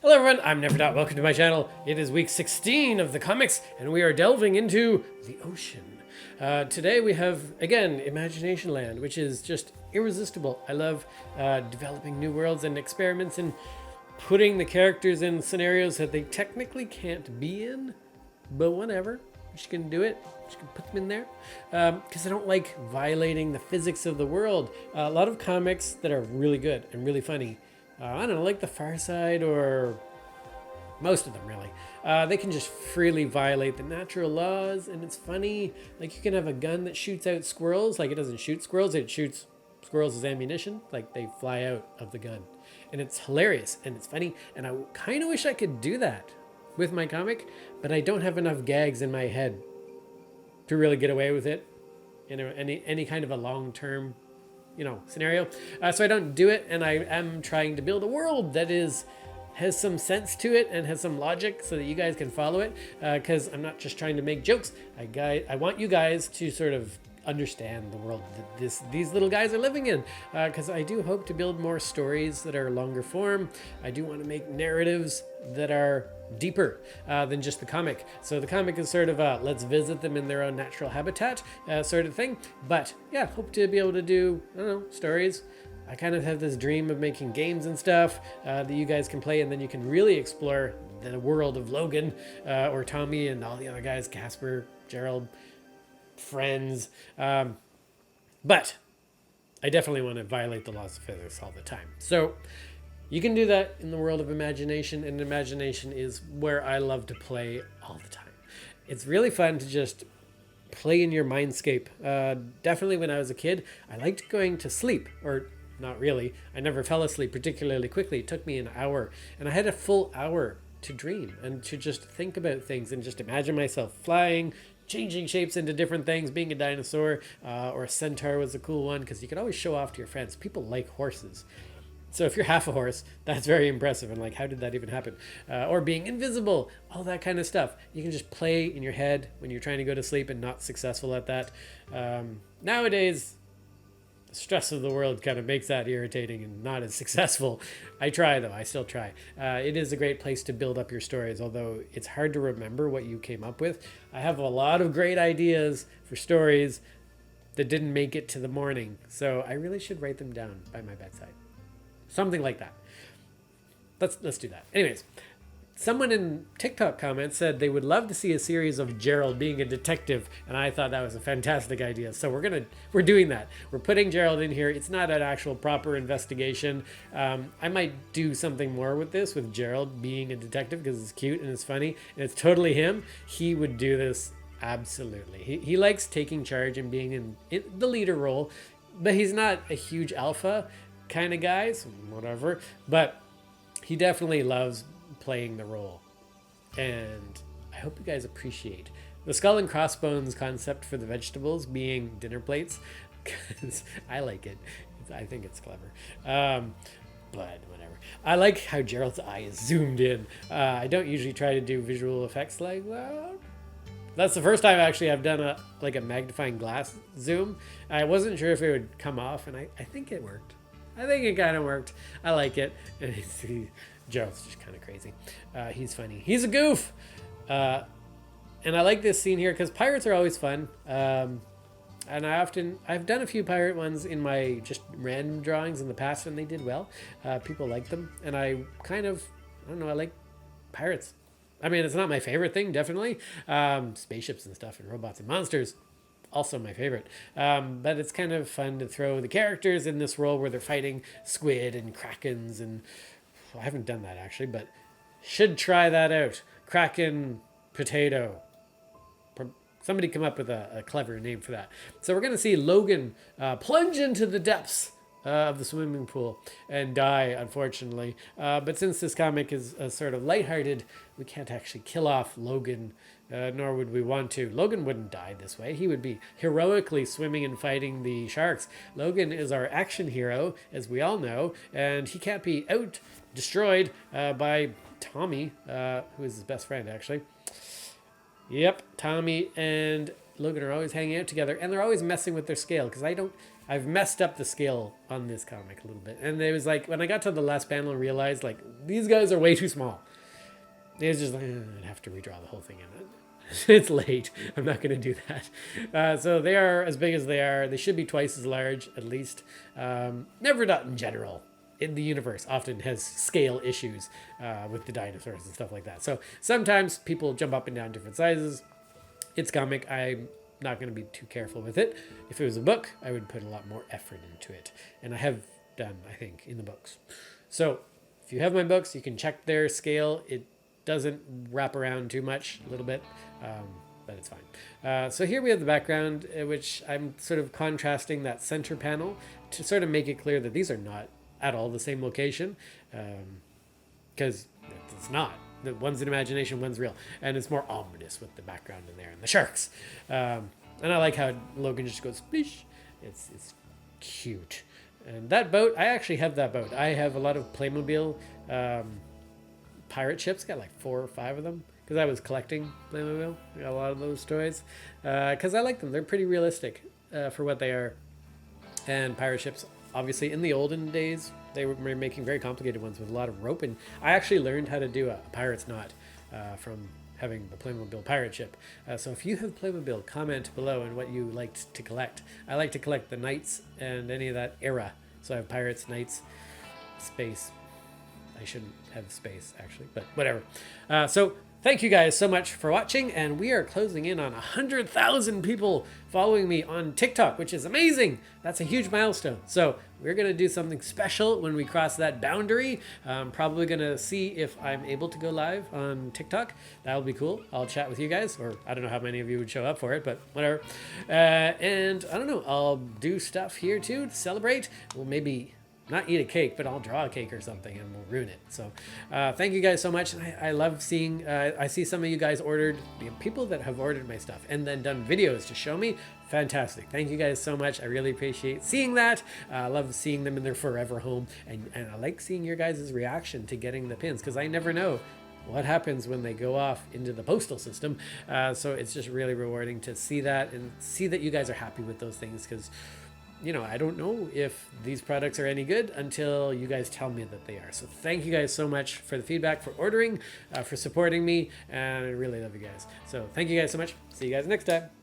Hello everyone, I'm Never Dot. Welcome to my channel. It is week 16 of the comics, and we are delving into the ocean. Today we have, again, Imagination Land, which is just irresistible. I love developing new worlds and experiments and putting the characters in scenarios that they technically can't be in, but whatever. I'm just gonna do it. I'm just gonna put them in there because I don't like violating the physics of the world. A lot of comics that are really good and really funny, I don't know, like The Far Side or most of them really, they can just freely violate the natural laws, and it's funny. Like, you can have a gun that shoots out squirrels. Like, it doesn't shoot squirrels, it shoots squirrels as ammunition. Like, they fly out of the gun, and it's hilarious and it's funny, and I kind of wish I could do that with my comic, but I don't have enough gags in my head to really get away with it in any kind of a long-term scenario. So I don't do it, and I am trying to build a world that has some sense to it and has some logic so that you guys can follow it, because I'm not just trying to make jokes. I want you guys to sort of understand the world that these little guys are living in, because I do hope to build more stories that are longer form. I do want to make narratives that are deeper than just the comic. So the comic is sort of let's visit them in their own natural habitat sort of thing. But yeah, hope to be able to do, I don't know, stories. I kind of have this dream of making games and stuff that you guys can play, and then you can really explore the world of Logan or Tommy and all the other guys, Casper, Gerald, friends. But I definitely want to violate the laws of physics all the time. So you can do that in the world of imagination, and imagination is where I love to play all the time. It's really fun to just play in your mindscape. Definitely when I was a kid, I liked going to sleep, or not really. I never fell asleep particularly quickly. It took me an hour, and I had a full hour to dream and to just think about things and just imagine myself flying, changing shapes into different things, being a dinosaur, or a centaur was a cool one, because you could always show off to your friends. People like horses. So if you're half a horse, that's very impressive. And like, how did that even happen? Or being invisible, all that kind of stuff. You can just play in your head when you're trying to go to sleep and not successful at that. Nowadays, the stress of the world kind of makes that irritating and not as successful. I try though, I still try. It is a great place to build up your stories, although it's hard to remember what you came up with. I have a lot of great ideas for stories that didn't make it to the morning, so I really should write them down by my bedside. Something like that. Let's do that. Anyways, someone in TikTok comments said they would love to see a series of Gerald being a detective, and I thought that was a fantastic idea. So we're doing that. We're putting Gerald in here. It's not an actual proper investigation. I might do something more with this, with Gerald being a detective, because it's cute and it's funny and it's totally him. He would do this absolutely. He likes taking charge and being in the leader role, but he's not a huge alpha kind of guy, so whatever. But he definitely loves playing the role, and I hope you guys appreciate the skull and crossbones concept for the vegetables being dinner plates, because I like it. I think it's clever. But whatever. I like how Gerald's eye is zoomed in. I don't usually try to do visual effects like that. That's the first time actually I've done a magnifying glass zoom. I wasn't sure if it would come off, and I think it worked. I think it kind of worked. I like it. And Gerald's just kind of crazy. He's funny. He's a goof. And I like this scene here because pirates are always fun. And I've done a few pirate ones in my just random drawings in the past, and they did well. People like them. And I like pirates. I mean, it's not my favorite thing, definitely. Spaceships and stuff and robots and monsters, also my favorite. But it's kind of fun to throw the characters in this role where they're fighting squid and krakens, and I haven't done that actually, but should try that out. Kraken potato. Somebody come up with a clever name for that. So we're going to see Logan plunge into the depths of the swimming pool and die, unfortunately. But since this comic is sort of lighthearted, we can't actually kill off Logan, nor would we want to. Logan wouldn't die this way. He would be heroically swimming and fighting the sharks. Logan is our action hero, as we all know, and he can't be destroyed by Tommy, who is his best friend, actually. Yep, Tommy and Logan are always hanging out together, and they're always messing with their scale, because I I've messed up the scale on this comic a little bit. And it was like, when I got to the last panel and realized, like, these guys are way too small. It was just like, I'd have to redraw the whole thing in. It's late. I'm not going to do that. So they are as big as they are. They should be twice as large, at least. Neverdot in general, in the universe, often has scale issues with the dinosaurs and stuff like that. So sometimes people jump up and down different sizes. It's comic. I'm not going to be too careful with it. If it was a book, I would put a lot more effort into it. And I have done, I think, in the books. So if you have my books, you can check their scale. It doesn't wrap around too much, a little bit, but it's fine. So here we have the background, which I'm sort of contrasting that center panel to sort of make it clear that these are not at all the same location, because it's not. The one's in imagination, one's real, and it's more ominous with the background in there and the sharks. And I like how Logan just goes splish. It's cute. And that boat, I actually have that boat. I have a lot of Playmobil pirate ships. Got like 4 or 5 of them because I was collecting Playmobil. I got a lot of those toys because I like them. They're pretty realistic for what they are. And pirate ships, obviously, in the olden days, they were making very complicated ones with a lot of rope. And I actually learned how to do a pirate's knot from having the Playmobil pirate ship. So if you have Playmobil, comment below on what you liked to collect. I like to collect the knights and any of that era. So I have pirates, knights, space. I shouldn't have space, actually, but whatever. So thank you guys so much for watching, and we are closing in on 100,000 people following me on TikTok, which is amazing. That's a huge milestone. So we're going to do something special when we cross that boundary. I'm probably going to see if I'm able to go live on TikTok. That'll be cool. I'll chat with you guys, or I don't know how many of you would show up for it, but whatever. And I don't know, I'll do stuff here too to celebrate. Well, maybe not eat a cake, but I'll draw a cake or something and we'll ruin it. So thank you guys so much. I love seeing, I see some of you guys ordered, people that have ordered my stuff and then done videos to show me. Fantastic. Thank you guys so much. I really appreciate seeing that. I love seeing them in their forever home. And I like seeing your guys' reaction to getting the pins, because I never know what happens when they go off into the postal system. So it's just really rewarding to see that and see that you guys are happy with those things, because you know, I don't know if these products are any good until you guys tell me that they are. So thank you guys so much for the feedback, for ordering, for supporting me, and I really love you guys. So thank you guys so much. See you guys next time.